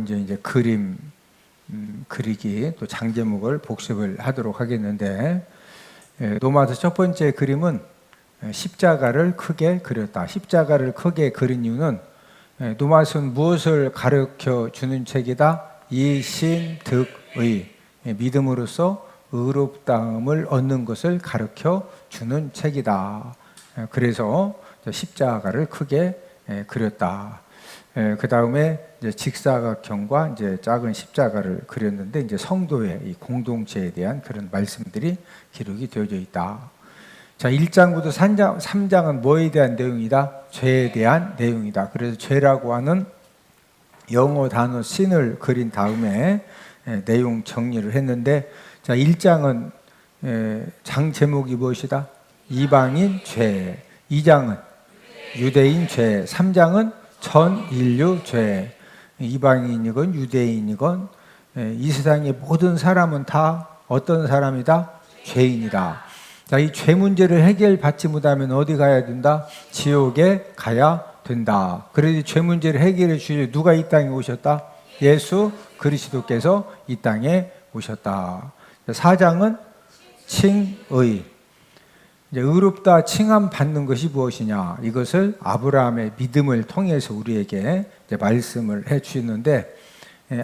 먼저 이제 그림 그리기 또 장제목을 복습을 하도록 하겠는데, 로마서 첫 번째 그림은 십자가를 크게 그렸다. 십자가를 크게 그린 이유는 노마서는 무엇을 가르쳐 주는 책이다? 이신득의, 믿음으로써 의롭다함을 얻는 것을 가르쳐 주는 책이다. 그래서 십자가를 크게 그렸다. 그 다음에 직사각형과 이제 작은 십자가를 그렸는데, 이제 성도의 이 공동체에 대한 그런 말씀들이 기록이 되어져 있다. 자, 1장부터 3장은 뭐에 대한 내용이다? 죄에 대한 내용이다. 그래서 죄라고 하는 영어 단어 sin을 그린 다음에 내용 정리를 했는데, 자, 1장은 장 제목이 무엇이다? 이방인 죄. 2장은 유대인 죄. 3장은 전 인류 죄. 이방인이건 유대인이건 이 세상의 모든 사람은 다 어떤 사람이다? 죄인이다. 자, 이 죄 문제를 해결받지 못하면 어디 가야 된다? 지옥에 가야 된다. 그래서 죄 문제를 해결해 주실 누가 이 땅에 오셨다? 예수 그리스도께서 이 땅에 오셨다. 4장은 칭의. 이제 의롭다 칭함 받는 것이 무엇이냐? 이것을 아브라함의 믿음을 통해서 우리에게 이제 말씀을 해 주시는데,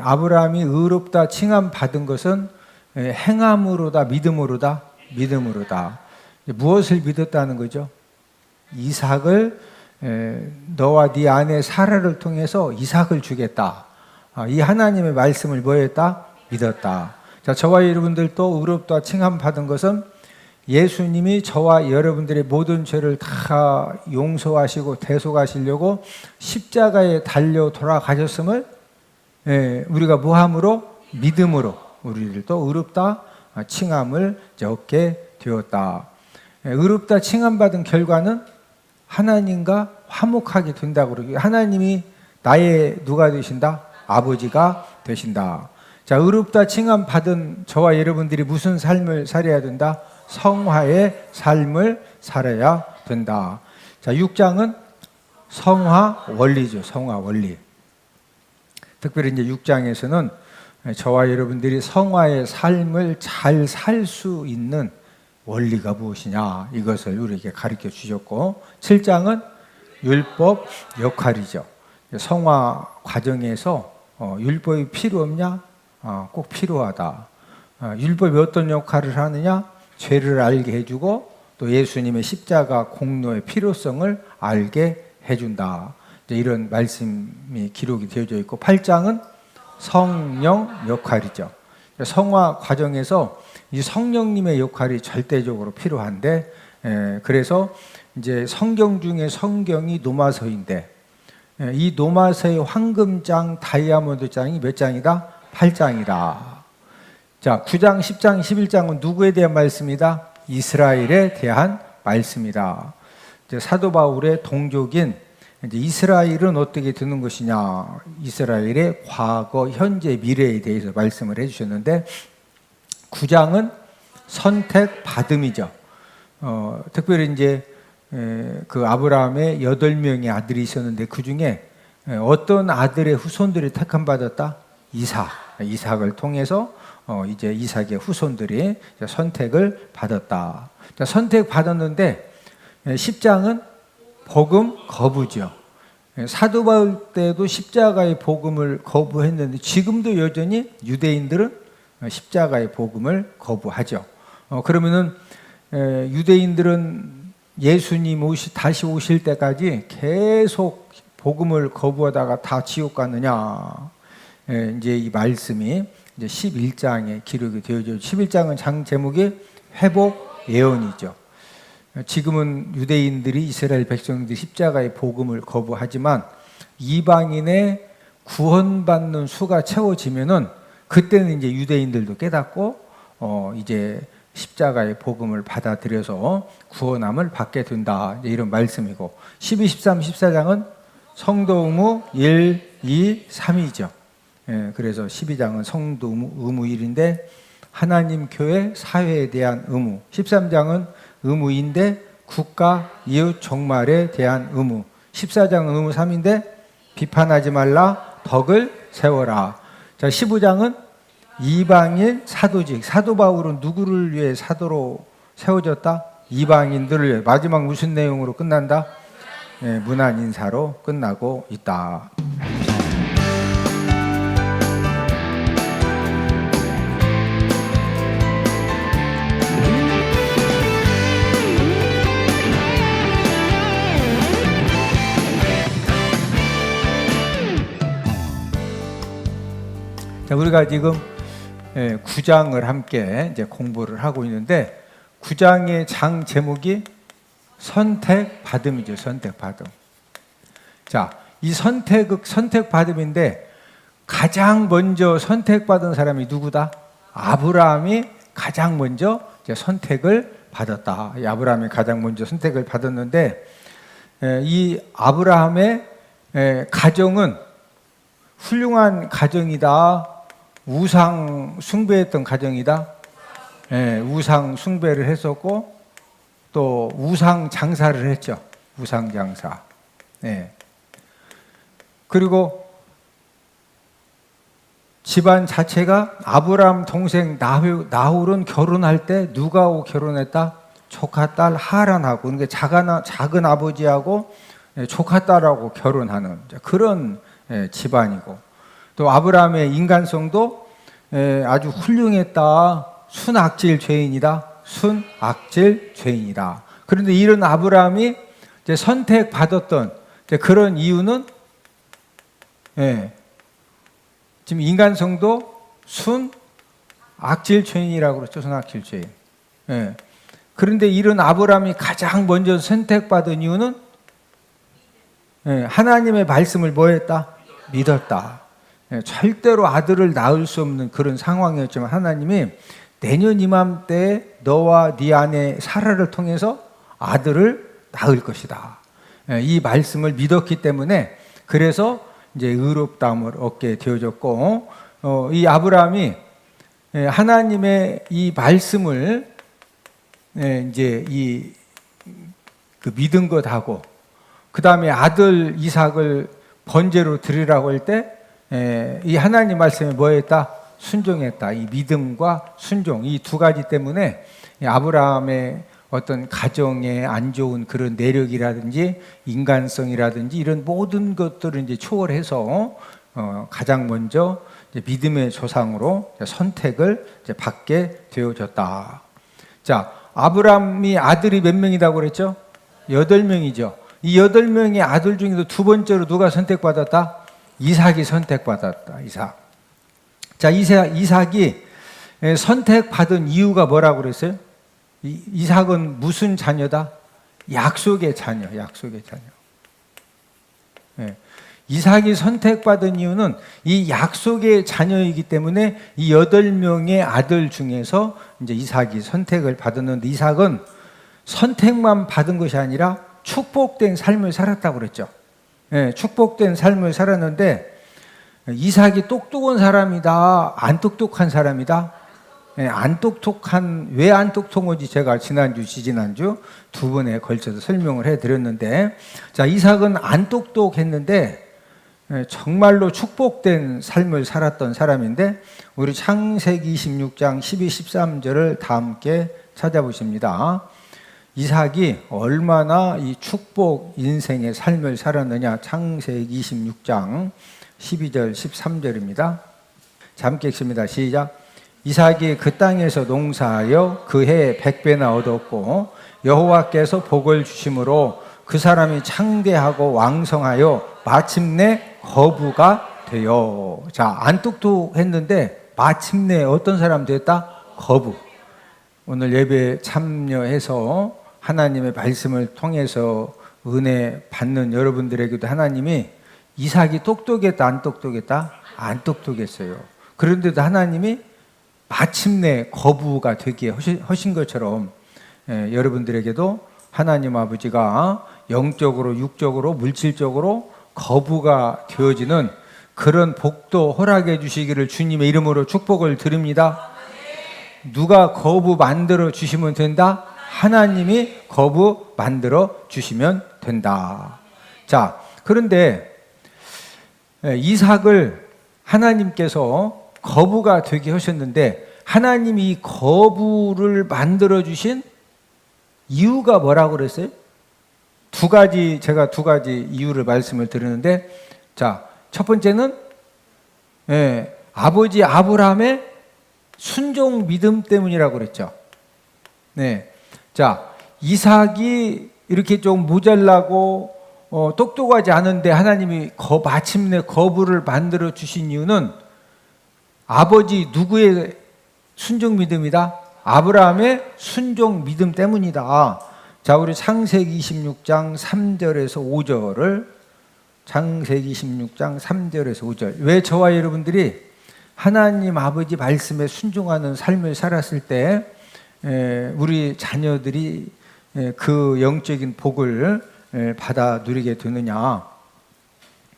아브라함이 의롭다 칭함 받은 것은 행함으로다, 믿음으로다? 믿음으로다. 무엇을 믿었다는 거죠? 이삭을, 너와 네 아내 사라를 통해서 이삭을 주겠다. 이 하나님의 말씀을 뭐했다? 믿었다. 자, 저와 여러분들도 의롭다 칭함 받은 것은 예수님이 저와 여러분들의 모든 죄를 다 용서하시고 대속하시려고 십자가에 달려 돌아가셨음을 우리가 뭐함으로? 믿음으로 우리들도 의롭다 칭함을 얻게 되었다. 의롭다 칭함받은 결과는 하나님과 화목하게 된다고 그러고, 하나님이 나의 누가 되신다? 아버지가 되신다. 자, 의롭다 칭함받은 저와 여러분들이 무슨 삶을 살아야 된다? 성화의 삶을 살아야 된다. 자, 6장은 성화 원리죠. 성화 원리. 특별히 이제 6장에서는 저와 여러분들이 성화의 삶을 잘 살 수 있는 원리가 무엇이냐, 이것을 우리에게 가르쳐 주셨고, 7장은 율법 역할이죠. 성화 과정에서 율법이 필요 없냐? 꼭 필요하다. 율법이 어떤 역할을 하느냐? 죄를 알게 해주고 또 예수님의 십자가 공로의 필요성을 알게 해준다. 이런 말씀이 기록이 되어져 있고, 8장은 성령 역할이죠. 성화 과정에서 이 성령님의 역할이 절대적으로 필요한데, 그래서 이제 성경 중에 성경이 노마서인데, 이 노마서의 황금장, 다이아몬드장이 몇 장이다? 8장이다. 자, 9장, 10장, 11장은 누구에 대한 말씀이다? 이스라엘에 대한 말씀이다. 이제 사도 바울의 동족인 이제 이스라엘은 어떻게 되는 것이냐? 이스라엘의 과거, 현재, 미래에 대해서 말씀을 해주셨는데, 9장은 선택 받음이죠. 특별히 이제 그 아브라함의 8명의 아들이 있었는데, 그 중에 어떤 아들의 후손들이 택함 받았다? 이삭을 통해서 이제 이삭의 후손들이 선택을 받았다. 선택 받았는데 10장은 복음 거부죠. 사도 바울 때도 십자가의 복음을 거부했는데, 지금도 여전히 유대인들은 십자가의 복음을 거부하죠. 그러면은 유대인들은 예수님 다시 오실 때까지 계속 복음을 거부하다가 다 지옥 갔느냐? 이제 이 말씀이 이제 11장에 기록이 되어져. 11장은 장 제목이 회복 예언이죠. 지금은 유대인들이, 이스라엘 백성들이 십자가의 복음을 거부하지만 이방인의 구원받는 수가 채워지면은 그때는 이제 유대인들도 깨닫고 이제 십자가의 복음을 받아들여서 구원함을 받게 된다. 이런 말씀이고, 12, 13, 14장은 성도 의무 1, 2, 3이죠. 그래서 12장은 성도 의무 1인데 하나님 교회 사회에 대한 의무, 13장은 의무인데 국가 이웃 종말에 대한 의무, 14장은 의무 3인데 비판하지 말라, 덕을 세워라. 자, 15장은 이방인 사도직. 사도 바울은 누구를 위해 사도로 세워졌다? 이방인들을 위해. 마지막 무슨 내용으로 끝난다? 네, 문안 인사로 끝나고 있다. 자, 우리가 지금 9장을 함께 이제 공부를 하고 있는데 9장의 장 제목이 선택받음이죠. 선택받음. 자, 이 선택받음인데 가장 먼저 선택받은 사람이 누구다? 아브라함이 가장 먼저 이제 선택을 받았다. 이 아브라함이 가장 먼저 선택을 받았는데 이 아브라함의 가정은 훌륭한 가정이다. 우상 숭배했던 가정이다. 우상 숭배를 했었고 또 우상 장사를 했죠. 우상 장사. 그리고 집안 자체가 아브라함 동생 나홀은 결혼할 때 누가하고 결혼했다? 조카 딸 하란하고, 그러니까 작은 아버지하고 조카 딸하고 결혼하는 그런 집안이고, 또 아브라함의 인간성도 아주 훌륭했다. 순악질 죄인이다. 순악질 죄인이다. 그런데 이런 아브라함이 이제 선택받았던 그런 이유는 지금 인간성도 순악질 죄인이라고 그랬죠. 순악질 죄인. 그런데 이런 아브라함이 가장 먼저 선택받은 이유는 하나님의 말씀을 뭐 했다? 믿었다. 절대로 아들을 낳을 수 없는 그런 상황이었지만 하나님이 내년 이맘때 너와 네 아내 사라를 통해서 아들을 낳을 것이다. 이 말씀을 믿었기 때문에 그래서 이제 의롭다함을 얻게 되어졌고, 이 아브라함이 하나님의 이 말씀을 이제 그 믿은 것하고, 그 다음에 아들 이삭을 번제로 드리라고 할 때 이 하나님 말씀에 뭐 했다? 순종했다. 이 믿음과 순종, 이 두 가지 때문에 아브라함의 어떤 가정에 안 좋은 그런 내력이라든지 인간성이라든지 이런 모든 것들을 이제 초월해서 가장 먼저 이제 믿음의 조상으로 선택을 이제 받게 되어졌다. 자, 아브라함이 아들이 몇 명이라고 그랬죠? 8명이죠. 이 8명의 아들 중에서 두 번째로 누가 선택받았다? 이삭이 선택받았다. 이삭. 자, 이삭이 선택받은 이유가 뭐라고 그랬어요? 이삭은 무슨 자녀다? 약속의 자녀, 약속의 자녀. 이삭이 선택받은 이유는 이 약속의 자녀이기 때문에 이 8명의 아들 중에서 이제 이삭이 선택을 받았는데, 이삭은 선택만 받은 것이 아니라 축복된 삶을 살았다고 그랬죠. 축복된 삶을 살았는데, 이삭이 똑똑한 사람이다, 안 똑똑한 사람이다? 안 똑똑한, 왜 안 똑똑한지 제가 지난주, 지지난주 두 번에 걸쳐서 설명을 해드렸는데, 자, 이삭은 안 똑똑했는데 정말로 축복된 삶을 살았던 사람인데, 우리 창세기 26장 12, 13절을 다 함께 찾아보십니다. 이삭이 얼마나 이 축복 인생의 삶을 살았느냐. 창세기 26장 12절 13절입니다. 함께 읽습니다. 시작. 이삭이 그 땅에서 농사하여 그 해에 100배나 얻었고 여호와께서 복을 주심으로 그 사람이 창대하고 왕성하여 마침내 거부가 되어. 자, 안 똑똑했는데 마침내 어떤 사람 됐다? 거부. 오늘 예배에 참여해서 하나님의 말씀을 통해서 은혜 받는 여러분들에게도 하나님이 이삭이 똑똑했다, 안 똑똑했다? 안 똑똑했어요. 그런데도 하나님이 마침내 거부가 되게 하신 것처럼 여러분들에게도 하나님 아버지가 영적으로, 육적으로, 물질적으로 거부가 되어지는 그런 복도 허락해 주시기를 주님의 이름으로 축복을 드립니다. 누가 거부 만들어 주시면 된다? 하나님이 거부 만들어 주시면 된다. 자, 그런데 이삭을 하나님께서 거부가 되게 하셨는데 하나님이 이 거부를 만들어 주신 이유가 뭐라고 그랬어요? 제가 두 가지 이유를 말씀을 드리는데, 자, 첫 번째는 아버지 아브라함의 순종 믿음 때문이라고 그랬죠. 네. 자, 이삭이 이렇게 좀 모자라고 똑똑하지 않은데 하나님이 마침내 거부를 만들어 주신 이유는 아버지 누구의 순종 믿음이다? 아브라함의 순종 믿음 때문이다. 자, 우리 창세기 26장 3절에서 5절을 창세기 26장 3절에서 5절. 왜 저와 여러분들이 하나님 아버지 말씀에 순종하는 삶을 살았을 때 우리 자녀들이 그 영적인 복을 받아 누리게 되느냐.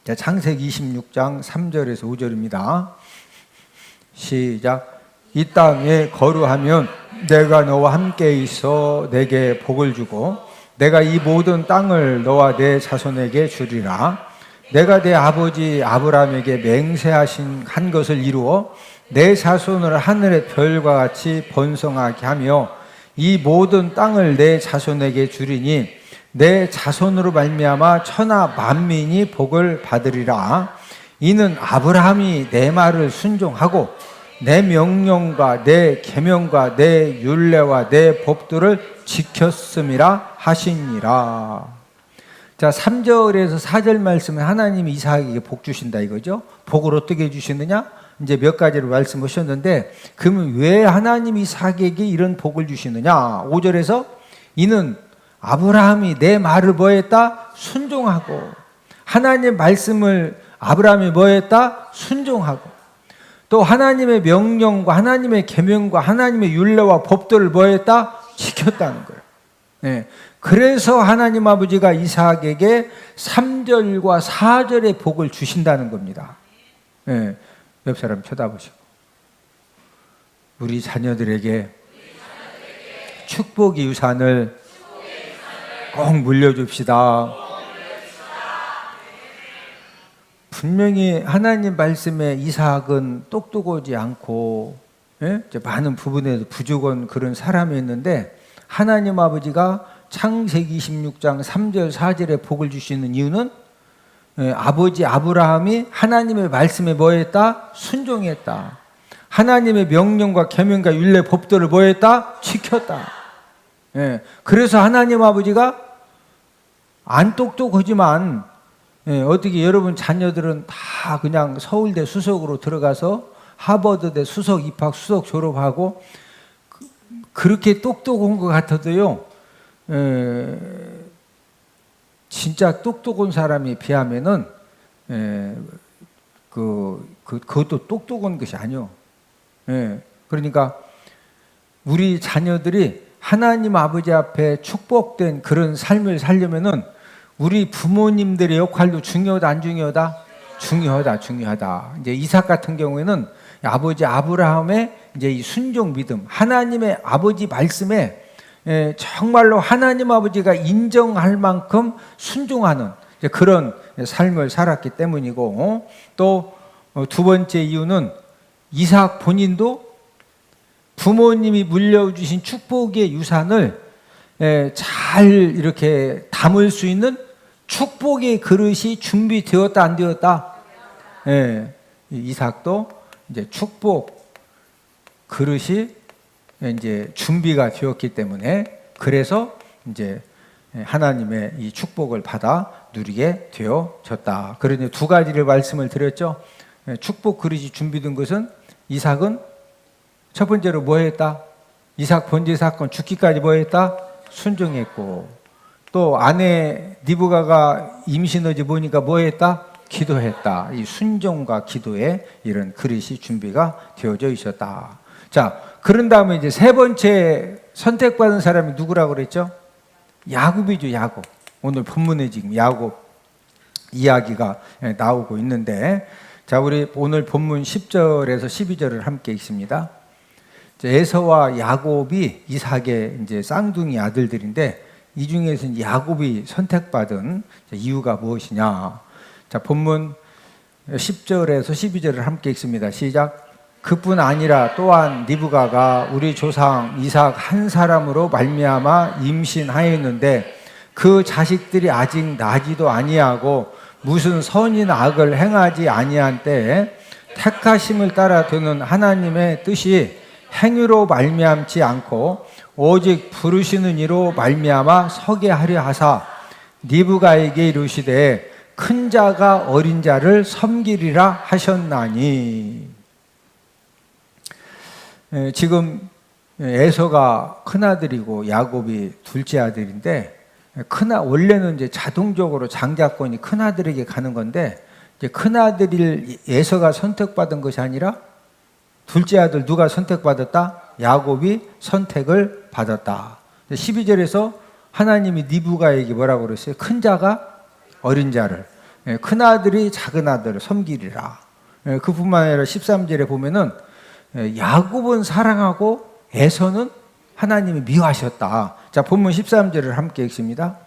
자, 창세기 26장 3절에서 5절입니다. 시작. 이 땅에 거류하면 내가 너와 함께 있어 내게 복을 주고 내가 이 모든 땅을 너와 내 자손에게 주리라. 내가 내 아버지 아브라함에게 맹세하신 한 것을 이루어 내 자손을 하늘의 별과 같이 번성하게 하며 이 모든 땅을 내 자손에게 주리니 내 자손으로 말미암아 천하 만민이 복을 받으리라. 이는 아브라함이 내 말을 순종하고 내 명령과 내 계명과 내 율례와 내 법도를 지켰음이라 하시니라. 자, 3절에서 4절 말씀에 하나님이 이삭에게 복 주신다 이거죠. 복을 어떻게 주시느냐? 이제 몇 가지를 말씀하셨는데, 그러면 왜 하나님이 이삭에게 이런 복을 주시느냐? 5절에서 이는 아브라함이 내 말을 뭐했다? 순종하고. 하나님의 말씀을 아브라함이 뭐했다? 순종하고. 또 하나님의 명령과 하나님의 계명과 하나님의 율례와 법도를 뭐했다? 지켰다는 거예요. 네. 그래서 하나님 아버지가 이삭에게 3절과 4절의 복을 주신다는 겁니다. 네. 옆 사람 쳐다보시고 우리 자녀들에게 축복의 유산을 꼭 물려줍시다. 분명히 하나님 말씀에 이삭은 똑똑하지 않고 많은 부분에서 부족한 그런 사람이었는데 하나님 아버지가 창세기 26장 3절 4절에 복을 주시는 이유는 아버지 아브라함이 하나님의 말씀에 뭐했다? 순종했다. 하나님의 명령과 계명과 율례 법도를 뭐했다? 지켰다. 그래서 하나님 아버지가 안 똑똑하지만 어떻게 여러분 자녀들은 다 그냥 서울대 수석으로 들어가서 하버드대 수석 입학 수석 졸업하고 그렇게 똑똑한 것 같아도요, 진짜 똑똑한 사람에 비하면은 그것도 똑똑한 것이 아니요. 그러니까 우리 자녀들이 하나님 아버지 앞에 축복된 그런 삶을 살려면은 우리 부모님들의 역할도 중요하다, 안 중요하다? 중요하다. 이제 이삭 같은 경우에는 아버지 아브라함의 이제 이 순종 믿음, 하나님의 아버지 말씀에 정말로 하나님 아버지가 인정할 만큼 순종하는 그런 삶을 살았기 때문이고, 또 두 번째 이유는 이삭 본인도 부모님이 물려주신 축복의 유산을 잘 이렇게 담을 수 있는 축복의 그릇이 준비되었다, 안 되었다? 이삭도 이제 축복 그릇이 이제 준비가 되었기 때문에, 그래서 이제 하나님의 이 축복을 받아 누리게 되어졌다. 그러니 두 가지를 말씀을 드렸죠. 축복 그릇이 준비된 것은 이삭은 첫 번째로 뭐 했다? 이삭 번제 사건 죽기까지 뭐 했다? 순종했고, 또 아내 리브가가 임신하지 보니까 뭐 했다? 기도했다. 이 순종과 기도에 이런 그릇이 준비가 되어져 있었다. 자, 그런 다음에 이제 세 번째 선택받은 사람이 누구라고 그랬죠? 야곱이죠, 야곱. 오늘 본문에 지금 야곱 이야기가 나오고 있는데, 자, 우리 오늘 본문 10절에서 12절을 함께 읽습니다. 에서와 야곱이 이삭의 이제 쌍둥이 아들들인데, 이 중에서 야곱이 선택받은 이유가 무엇이냐? 자, 본문 10절에서 12절을 함께 읽습니다. 시작. 그뿐 아니라 또한 리브가가 우리 조상 이삭 한 사람으로 말미암아 임신하였는데 그 자식들이 아직 나지도 아니하고 무슨 선이나 악을 행하지 아니한 때에 택하심을 따라 되는 하나님의 뜻이 행위로 말미암지 않고 오직 부르시는 이로 말미암아 서게 하려 하사 리브가에게 이르시되 큰 자가 어린 자를 섬기리라 하셨나니. 지금 에서가 큰아들이고 야곱이 둘째 아들인데 원래는 이제 자동적으로 장자권이 큰아들에게 가는 건데 이제 큰아들을 에서가 선택받은 것이 아니라 둘째 아들 누가 선택받았다? 야곱이 선택을 받았다. 12절에서 하나님이 리브가에게 뭐라고 그랬어요? 큰 자가 어린 자를, 큰아들이 작은 아들을 섬기리라. 그뿐만 아니라 13절에 보면은 야곱은 사랑하고 에서는 하나님이 미워하셨다. 자, 본문 13절을 함께 읽습니다.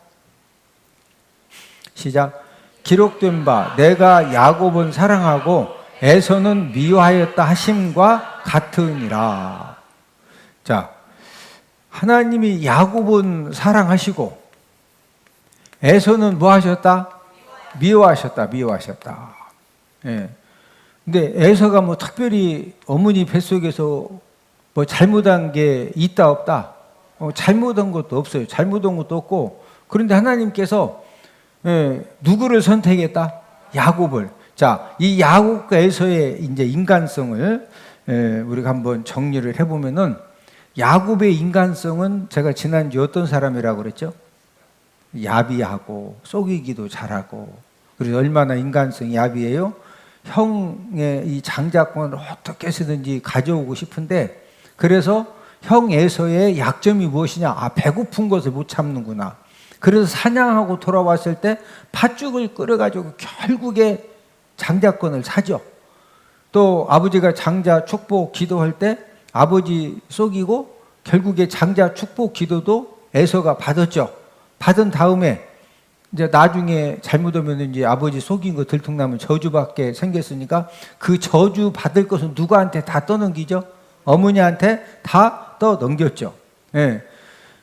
시작. 기록된 바 내가 야곱은 사랑하고 에서는 미워하였다 하심과 같으니라. 자, 하나님이 야곱은 사랑하시고 에서는 뭐 하셨다? 미워하셨다. 예. 근데 에서가 뭐 특별히 어머니 뱃속에서 뭐 잘못한 게 있다 없다? 잘못한 것도 없어요. 잘못한 것도 없고. 그런데 하나님께서 누구를 선택했다? 야곱을. 자, 이 야곱과 에서의 이제 인간성을 우리가 한번 정리를 해보면은 야곱의 인간성은 제가 지난주에 어떤 사람이라고 그랬죠? 야비하고 속이기도 잘하고. 그래서 얼마나 인간성이 야비해요? 형의 이 장자권을 어떻게 해서든지 가져오고 싶은데 그래서 형 에서의 약점이 무엇이냐? 배고픈 것을 못 참는구나. 그래서 사냥하고 돌아왔을 때 팥죽을 끓여가지고 결국에 장자권을 사죠. 또 아버지가 장자 축복 기도할 때 아버지 속이고 결국에 장자 축복 기도도 에서가 받았죠. 받은 다음에 이제 나중에 잘못하면 이제 아버지 속인 거 들통나면 저주받게 생겼으니까 그 저주 받을 것은 누구한테 다 떠넘기죠? 어머니한테 다 떠넘겼죠. 예.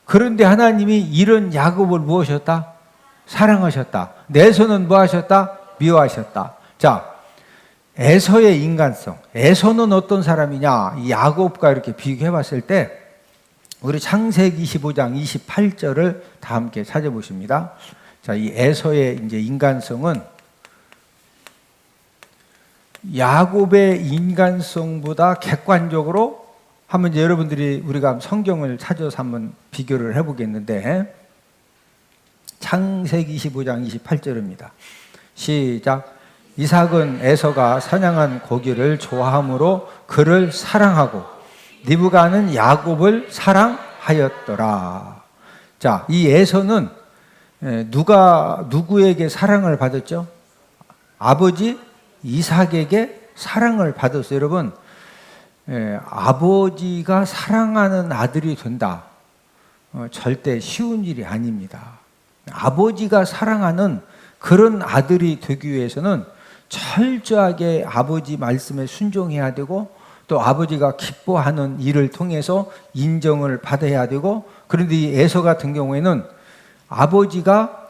그런데 하나님이 이런 야곱을 무엇하셨다? 사랑하셨다. 에서는 뭐 하셨다? 미워하셨다. 자, 에서의 인간성. 에서는 어떤 사람이냐? 이 야곱과 이렇게 비교해 봤을 때 우리 창세기 25장 28절을 다 함께 찾아보십니다. 자, 이 에서의 이제 인간성은 야곱의 인간성보다 객관적으로 한번 이제 여러분들이 우리가 성경을 찾아서 한번 비교를 해보겠는데 창세기 25장 28절입니다. 시작. 이삭은 에서가 사냥한 고기를 좋아함으로 그를 사랑하고 리브가는 야곱을 사랑하였더라. 자, 이 에서는 누구에게 사랑을 받았죠? 아버지 이삭에게 사랑을 받았어요. 여러분, 아버지가 사랑하는 아들이 된다. 절대 쉬운 일이 아닙니다. 아버지가 사랑하는 그런 아들이 되기 위해서는 철저하게 아버지 말씀에 순종해야 되고 또 아버지가 기뻐하는 일을 통해서 인정을 받아야 되고 그런데 이 에서 같은 경우에는 아버지가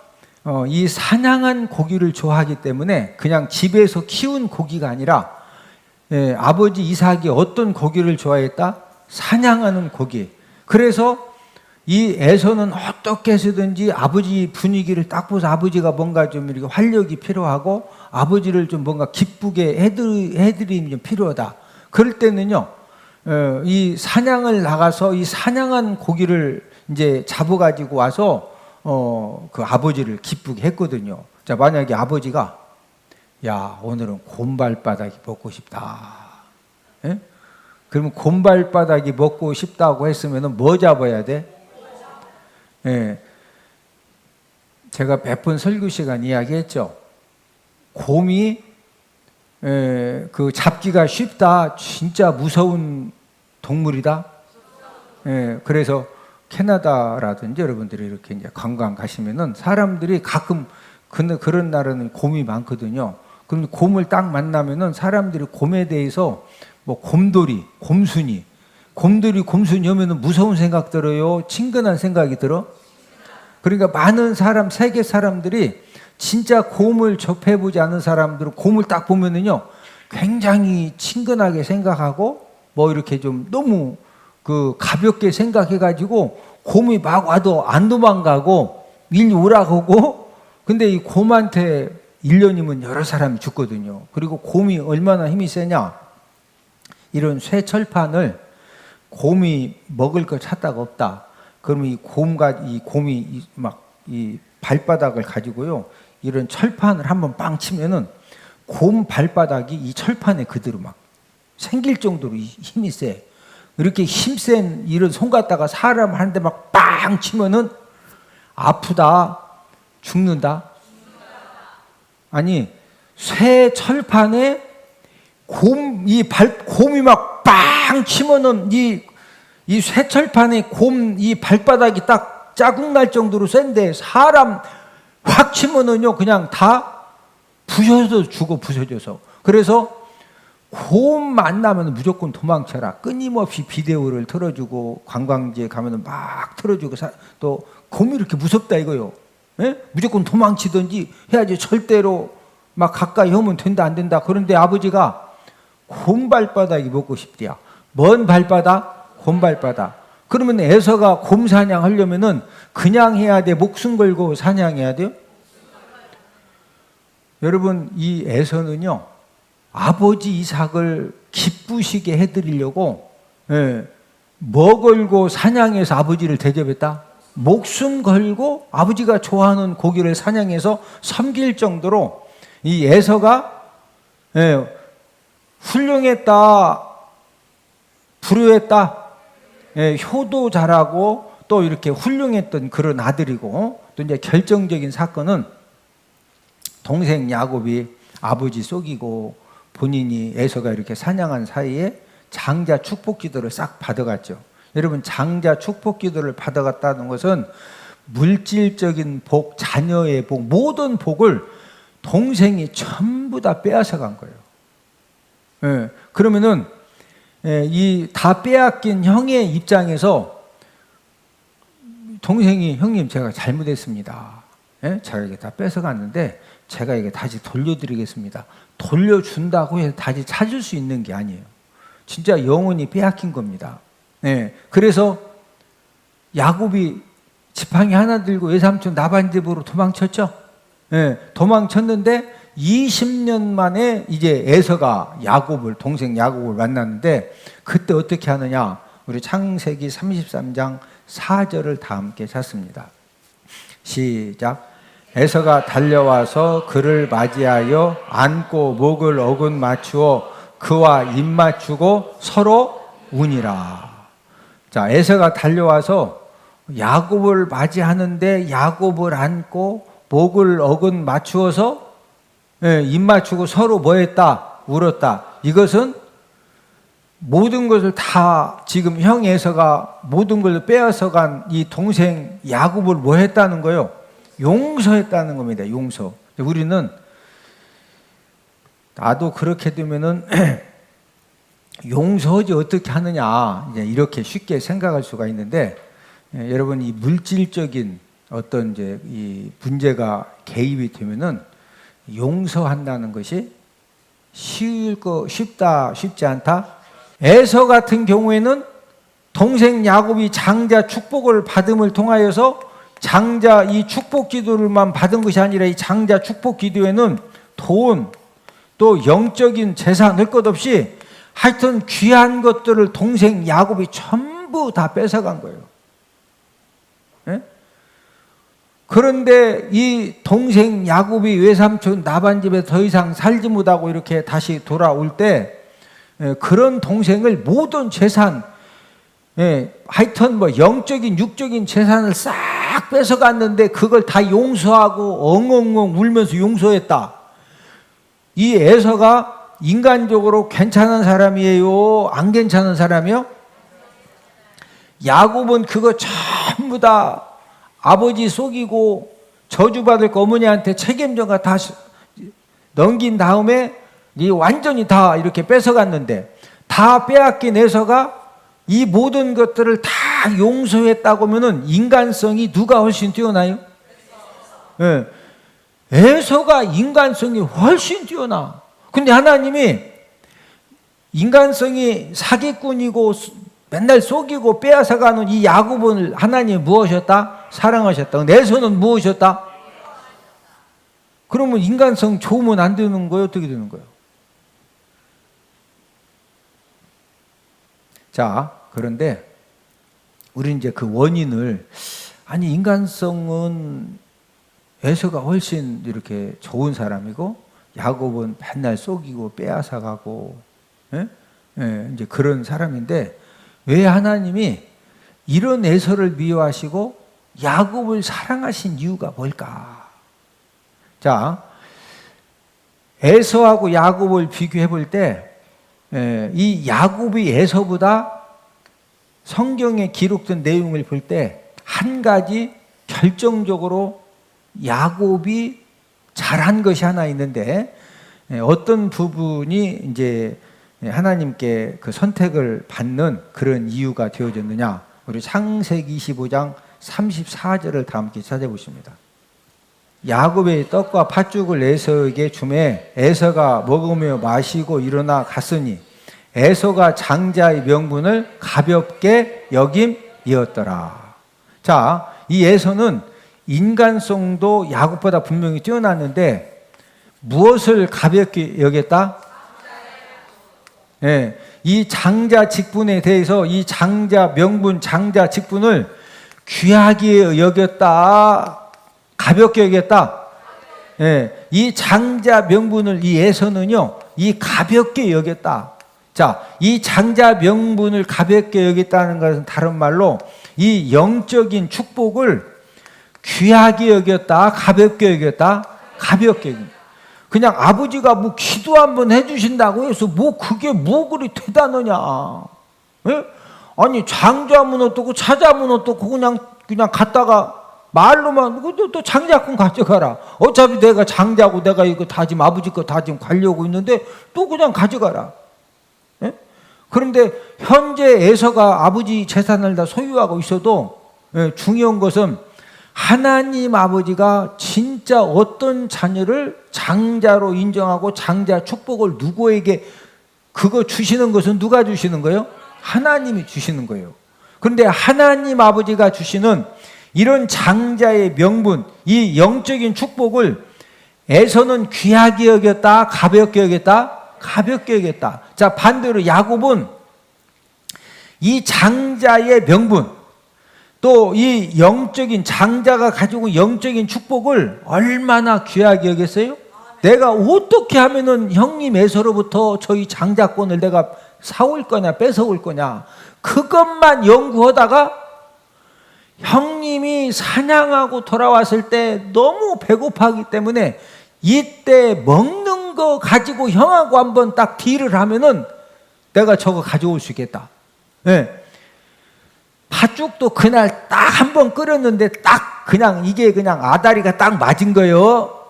이 사냥한 고기를 좋아하기 때문에 그냥 집에서 키운 고기가 아니라 아버지 이삭이 어떤 고기를 좋아했다? 사냥하는 고기. 그래서 이 에서는 어떻게 해서든지 아버지 분위기를 딱 보서 아버지가 뭔가 좀 이렇게 활력이 필요하고 아버지를 좀 뭔가 기쁘게 해드림이 좀 필요하다. 그럴 때는요, 이 사냥을 나가서 이 사냥한 고기를 이제 잡아가지고 와서 그 아버지를 기쁘게 했거든요. 자, 만약에 아버지가 야, 오늘은 곰발바닥이 먹고 싶다. 예? 그러면 곰발바닥이 먹고 싶다고 했으면 뭐 잡아야 돼? 예. 제가 몇 번 설교 시간 이야기했죠. 곰이 그 잡기가 쉽다. 진짜 무서운 동물이다. 예. 그래서 캐나다라든지 여러분들이 이렇게 이제 관광 가시면은 사람들이 가끔 그런 날은 곰이 많거든요. 그럼 곰을 딱 만나면은 사람들이 곰에 대해서 뭐 곰돌이, 곰순이, 곰돌이, 곰순이 하면은 무서운 생각 들어요? 친근한 생각이 들어? 그러니까 많은 사람, 세계 사람들이 진짜 곰을 접해보지 않은 사람들은 곰을 딱 보면은요, 굉장히 친근하게 생각하고, 뭐 이렇게 좀 너무 그 가볍게 생각해가지고, 곰이 막 와도 안 도망가고, 일 오라고 하고, 근데 이 곰한테 1년이면 여러 사람이 죽거든요. 그리고 곰이 얼마나 힘이 세냐? 이런 쇠철판을 곰이 먹을 걸 찾다가 없다. 그러면 이 곰이 막 이 발바닥을 가지고요, 이런 철판을 한번 빵 치면은 곰 발바닥이 이 철판에 그대로 막 생길 정도로 힘이 세. 이렇게 힘센 이런 손 갖다가 사람 한 대 막 빵 치면은 아프다, 죽는다. 아니, 쇠 철판에 곰이 막 빵 치면은 이 쇠철판에 곰 이 발바닥이 딱 짜국 날 정도로 센데 사람 확 치면은요 그냥 다 부셔져 죽어, 부서져서. 그래서 곰 만나면 무조건 도망쳐라. 끊임없이 비데오를 틀어주고 관광지에 가면은 막 틀어주고 또 곰이 이렇게 무섭다 이거요. 예? 무조건 도망치든지 해야지. 절대로 막 가까이 하면 된다 안 된다. 그런데 아버지가 곰 발바닥이 먹고 싶대야. 뭔 발바닥? 곰 발바닥. 그러면 에서가 곰 사냥하려면은 그냥 해야 돼? 목숨 걸고 사냥해야 돼요? 여러분, 이 에서는요, 아버지 이삭을 기쁘시게 해드리려고, 뭐 걸고 사냥해서 아버지를 대접했다? 목숨 걸고 아버지가 좋아하는 고기를 사냥해서 섬길 정도로 이 에서가 훌륭했다, 불효했다, 효도 잘하고 또 이렇게 훌륭했던 그런 아들이고, 또 이제 결정적인 사건은 동생 야곱이 아버지 속이고 본인이 에서가 이렇게 사냥한 사이에 장자 축복 기도를 싹 받아갔죠. 여러분, 장자 축복 기도를 받아갔다는 것은 물질적인 복, 자녀의 복, 모든 복을 동생이 전부 다 빼앗아 간 거예요. 그러면은 이 다 빼앗긴 형의 입장에서 동생이, 형님 제가 잘못했습니다. 제가 이게 다 뺏어갔는데 제가 이게 다시 돌려드리겠습니다. 돌려준다고 해서 다시 찾을 수 있는 게 아니에요. 진짜 영원히 빼앗긴 겁니다. 그래서 야곱이 지팡이 하나 들고 외삼촌 라반 집으로 도망쳤죠. 도망쳤는데 20년 만에 이제 에서가 동생 야곱을 만났는데, 그때 어떻게 하느냐? 우리 창세기 33장 4절을 다 함께 찾습니다. 시작. 에서가 달려와서 그를 맞이하여 안고 목을 어긋 맞추어 그와 입 맞추고 서로 우니라. 자, 에서가 달려와서 야곱을 맞이하는데 야곱을 안고 목을 어긋 맞추어서 입 맞추고 서로 뭐 했다? 울었다. 이것은 모든 것을 다 지금 형 에서가 모든 걸 빼앗아간 이 동생 야곱을 뭐 했다는 거예요? 용서했다는 겁니다. 용서. 우리는 나도 그렇게 되면은 용서하지 어떻게 하느냐, 이제 이렇게 쉽게 생각할 수가 있는데, 여러분, 이 물질적인 어떤 이제 이 문제가 개입이 되면은 용서한다는 것이 쉽다, 쉽지 않다. 에서 같은 경우에는 동생 야곱이 장자 축복을 받음을 통하여서 장자 이 축복 기도를만 받은 것이 아니라 이 장자 축복 기도에는 돈, 또 영적인 재산 할 것 없이 하여튼 귀한 것들을 동생 야곱이 전부 다 뺏어간 거예요. 그런데 이 동생 야곱이 외삼촌 라반 집에 더 이상 살지 못하고 이렇게 다시 돌아올 때, 그런 동생을 모든 재산, 하여튼 뭐 영적인 육적인 재산을 싹 뺏어갔는데 그걸 다 용서하고 엉엉엉 울면서 용서했다. 이 에서가 인간적으로 괜찮은 사람이에요? 안 괜찮은 사람이요? 야곱은 그거 전부 다 아버지 속이고 저주받을 거 어머니한테 책임져가 다 넘긴 다음에 이 완전히 다 이렇게 뺏어갔는데, 다 빼앗긴 에서가 이 모든 것들을 다 용서했다고 하면은 인간성이 누가 훨씬 뛰어나요? 예. 에서가 인간성이 훨씬 뛰어나. 근데 하나님이 인간성이 사기꾼이고 맨날 속이고 빼앗아가는 이 야곱을 하나님이 무엇이었다? 사랑하셨다. 근데 에서는 무엇이었다? 그러면 인간성 좋으면 안 되는 거예요? 어떻게 되는 거예요? 자, 그런데 우리 이제 그 원인을, 아니 인간성은 에서가 훨씬 이렇게 좋은 사람이고 야곱은 맨날 속이고 빼앗아가고, 예? 예, 이제 그런 사람인데 왜 하나님이 이런 에서를 미워하시고 야곱을 사랑하신 이유가 뭘까? 자, 에서하고 야곱을 비교해 볼 때 이 야곱이 에서보다 성경에 기록된 내용을 볼 때 한 가지 결정적으로 야곱이 잘한 것이 하나 있는데, 어떤 부분이 이제 하나님께 그 선택을 받는 그런 이유가 되어졌느냐? 우리 창세기 25장 34절을 다 함께 찾아보십니다. 야곱의 떡과 팥죽을 에서에게 주매 에서가 먹으며 마시고 일어나 갔으니 에서가 장자의 명분을 가볍게 여김이었더라. 자, 이 에서는 인간성도 야곱보다 분명히 뛰어났는데 무엇을 가볍게 여겼다? 네, 이 장자 직분에 대해서 이 장자 명분, 장자 직분을 귀하게 여겼다, 가볍게 여겼다. 네, 이 장자 명분을 이 에서는요, 이 가볍게 여겼다. 자, 이 장자 명분을 가볍게 여겼다는 것은 다른 말로 이 영적인 축복을 귀하게 여겼다, 가볍게 여겼다, 가볍게 여겼다. 그냥 아버지가 뭐 기도 한번 해주신다고 해서 뭐 그게 뭐 그리 대단하냐? 예? 아니 장자면 어떻고 차자면 어떻고 그냥 갔다가 말로만 또 장자꾼 가져가라. 어차피 내가 장자고 내가 이거 다 지금 아버지 거 다 지금 가려고 있는데 또 그냥 가져가라. 예? 그런데 현재 에서가 아버지 재산을 다 소유하고 있어도 중요한 것은 하나님 아버지가 진짜 어떤 자녀를 장자로 인정하고 장자 축복을 누구에게 그거 주시는 것은 누가 주시는 거예요? 하나님이 주시는 거예요. 그런데 하나님 아버지가 주시는 이런 장자의 명분, 이 영적인 축복을 에서는 귀하게 여겼다, 가볍게 여겼다, 가볍게 여겼다. 자, 반대로 야곱은 이 장자의 명분, 또 이 영적인 장자가 가지고 영적인 축복을 얼마나 귀하게 여겼어요? 내가 어떻게 하면은 형님 에서로부터 저희 장자권을 내가 사올 거냐, 뺏어올 거냐, 그것만 연구하다가 형님이 사냥하고 돌아왔을 때 너무 배고파하기 때문에 이때 먹는 거 가지고 형하고 한번 딱 딜을 하면은 내가 저거 가져올 수 있겠다. 네. 팥죽도 그날 딱 한 번 끓였는데 딱 그냥 이게 그냥 아다리가 딱 맞은 거예요.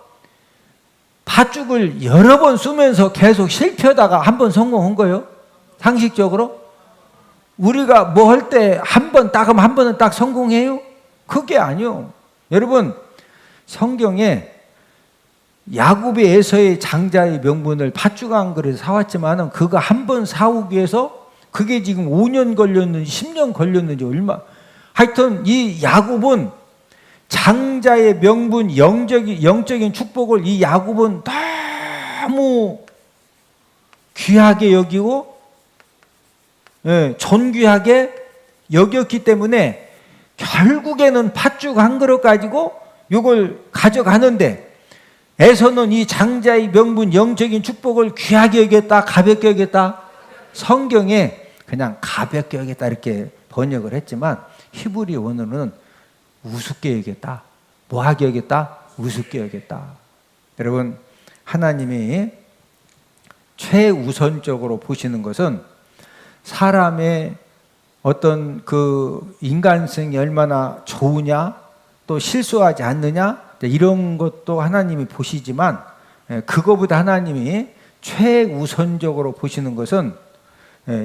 팥죽을 여러 번 쓰면서 계속 실패하다가 한 번 성공한 거예요. 상식적으로. 우리가 뭐 할 때 한 번 딱 하면 한 번은 딱 성공해요? 그게 아니요. 여러분, 성경에 야곱이 에서의 장자의 명분을 팥죽 한 그릇 사왔지만은 그거 한 번 사오기 위해서 그게 지금 5년 걸렸는지 10년 걸렸는지 얼마. 하여튼 이 야곱은 장자의 명분, 영적인 축복을 이 야곱은 너무 귀하게 여기고 존귀하게 여겼기 때문에 결국에는 팥죽 한 그릇 가지고 이걸 가져가는데, 에서는 이 장자의 명분, 영적인 축복을 귀하게 여겼다, 가볍게 여겼다. 성경에 그냥 가볍게 여겼다 이렇게 번역을 했지만 히브리 원어는 우습게 여겼다, 뭐하게 여겼다, 우습게 여겼다. 여러분, 하나님이 최우선적으로 보시는 것은 사람의 어떤 그 인간성이 얼마나 좋으냐, 또 실수하지 않느냐, 이런 것도 하나님이 보시지만 그거보다 하나님이 최우선적으로 보시는 것은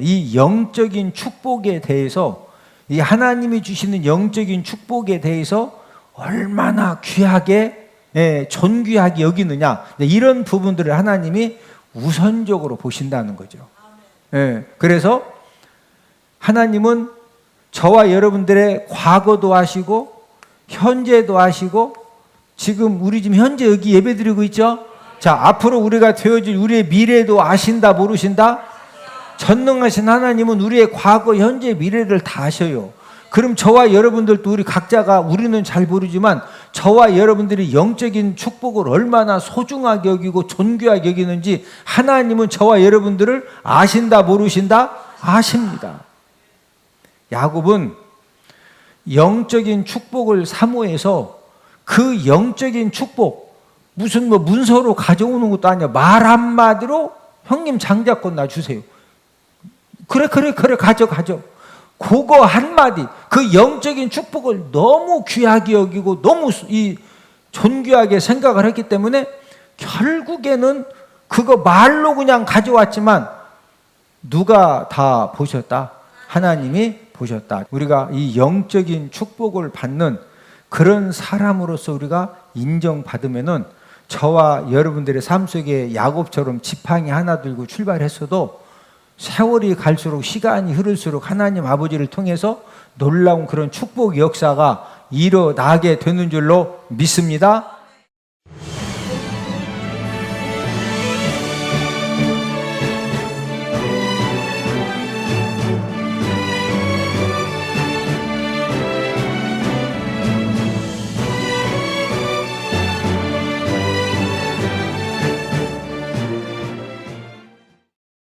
이 영적인 축복에 대해서, 이 하나님이 주시는 영적인 축복에 대해서 얼마나 귀하게 존귀하게 여기느냐, 이런 부분들을 하나님이 우선적으로 보신다는 거죠. 그래서 하나님은 저와 여러분들의 과거도 아시고 현재도 아시고, 지금 우리 지금 현재 여기 예배드리고 있죠. 자, 앞으로 우리가 되어질 우리의 미래도 아신다 모르신다? 전능하신 하나님은 우리의 과거 현재 미래를 다 아셔요. 그럼 저와 여러분들도 우리 각자가, 우리는 잘 모르지만 저와 여러분들이 영적인 축복을 얼마나 소중하게 여기고 존귀하게 여기는지 하나님은 저와 여러분들을 아신다 모르신다? 아십니다. 야곱은 영적인 축복을 사모해서 그 영적인 축복, 무슨 뭐 문서로 가져오는 것도 아니야. 말 한마디로 형님 장자권 나 주세요. 그래 가져. 그거 한마디, 그 영적인 축복을 너무 귀하게 여기고 너무 존귀하게 생각을 했기 때문에 결국에는 그거 말로 그냥 가져왔지만 누가 다 보셨다? 하나님이 보셨다. 우리가 이 영적인 축복을 받는 그런 사람으로서 우리가 인정받으면은 저와 여러분들의 삶 속에 야곱처럼 지팡이 하나 들고 출발했어도 세월이 갈수록, 시간이 흐를수록 하나님 아버지를 통해서 놀라운 그런 축복 역사가 일어나게 되는 줄로 믿습니다.